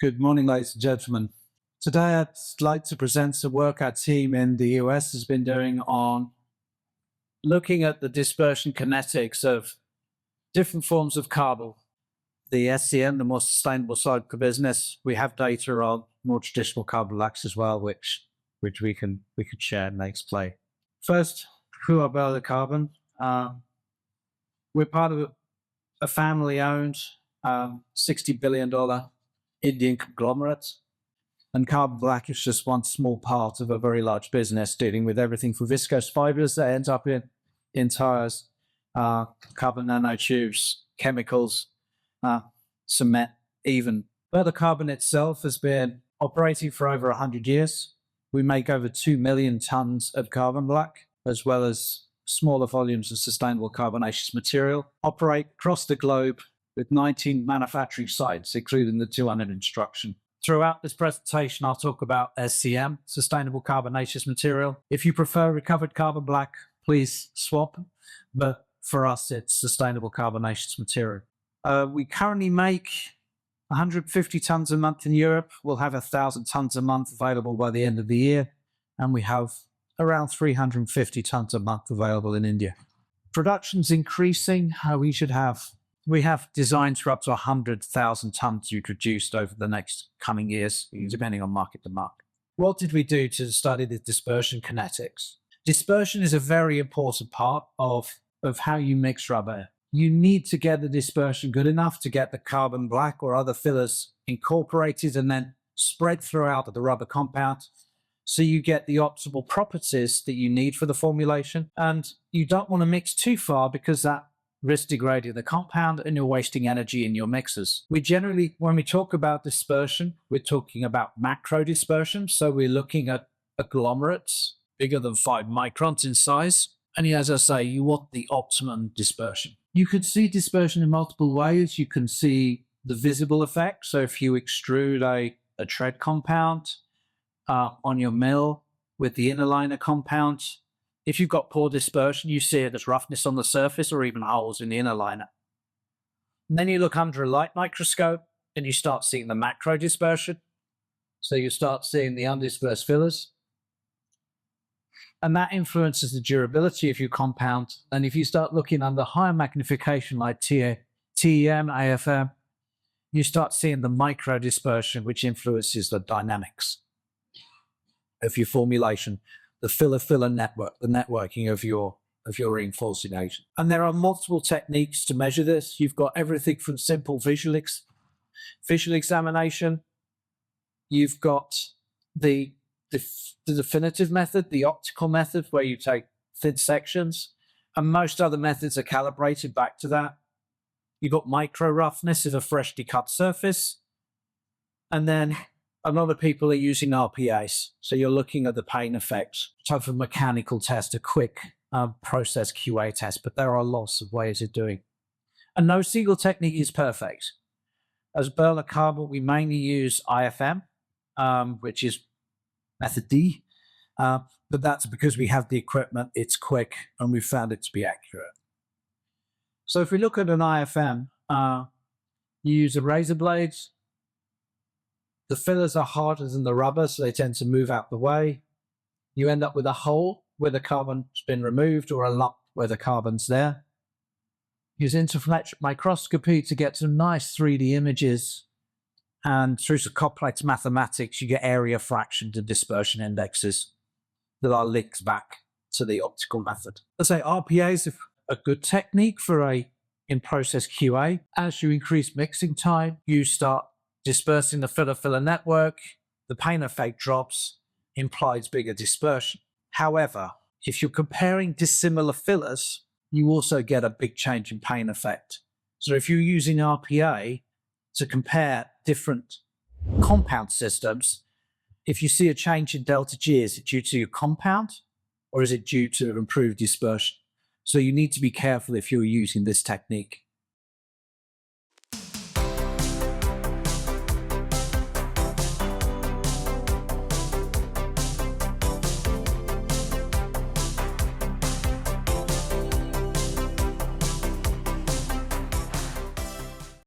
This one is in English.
Good morning, ladies and gentlemen. Today, I'd like to present some work our team in the US has been doing on looking at the dispersion kinetics of different forms of carbon. The SCM, the more sustainable side of the business, we have data on more traditional carbon blacks as well, which we could share and explain. First, who are Birla Carbon? We're part of a family-owned $60 billion Indian conglomerate, and carbon black is just one small part of a very large business dealing with everything from viscose fibers that end up in tires, carbon nanotubes, chemicals, cement even. Birla Carbon itself has been operating for over 100 years. We make over 2 million tons of carbon black, as well as smaller volumes of sustainable carbonaceous material, operate across the globe with 19 manufacturing sites, including the 2 under construction. Throughout this presentation, I'll talk about SCM, sustainable carbonaceous material. If you prefer recovered carbon black, please swap, but for us, it's sustainable carbonaceous material. We currently make 150 tons a month in Europe. We'll have 1,000 tons a month available by the end of the year, and we have around 350 tons a month available in India. Production's increasing. We have designs for up to 100,000 tons to be produced over the next coming years, depending on market to market. What did we do to study the dispersion kinetics? Dispersion is a very important part of how you mix rubber. You need to get the dispersion good enough to get the carbon black or other fillers incorporated and then spread throughout the rubber compound, so you get the optimal properties that you need for the formulation. And you don't want to mix too far because that risks degrading the compound and you're wasting energy in your mixers. We generally, when we talk about dispersion, we're talking about macro-dispersion. So we're looking at agglomerates bigger than 5 microns in size. And as I say, you want the optimum dispersion. You can see dispersion in multiple ways. You can see the visible effect. So if you extrude a tread compound on your mill with the inner liner compound, if you've got poor dispersion, you see it as roughness on the surface or even holes in the inner liner. And then you look under a light microscope and you start seeing the macro dispersion. So you start seeing the undispersed fillers. And that influences the durability of your compound. And if you start looking under higher magnification like TEM, AFM, you start seeing the micro dispersion, which influences the dynamics of your formulation, the filler network, the networking of your reinforcing agent. And there are multiple techniques to measure this. You've got everything from simple visual examination. You've got the definitive method, the optical method, where you take thin sections, and most other methods are calibrated back to that. You've got micro roughness of a freshly cut surface, and then a lot of people are using RPAs. So you're looking at the pain effects, type of mechanical test, a quick process QA test, but there are lots of ways of doing. And no single technique is perfect. As Birla Carbon, we mainly use IFM, which is method D, but that's because we have the equipment, it's quick, and we found it to be accurate. So if we look at an IFM, you use a razor blades. The fillers are harder than the rubber, so they tend to move out the way. You end up with a hole where the carbon's been removed or a lump where the carbon's there. Use interferometric microscopy to get some nice 3D images. And through some complex mathematics, you get area fraction to dispersion indexes that are linked back to the optical method. Let's say RPA is a good technique for in-process QA. As you increase mixing time, you start dispersing the filler network, the pain effect drops, implies bigger dispersion. However, if you're comparing dissimilar fillers, you also get a big change in pain effect. So if you're using RPA to compare different compound systems, if you see a change in delta G, is it due to your compound or is it due to improved dispersion? So you need to be careful if you're using this technique.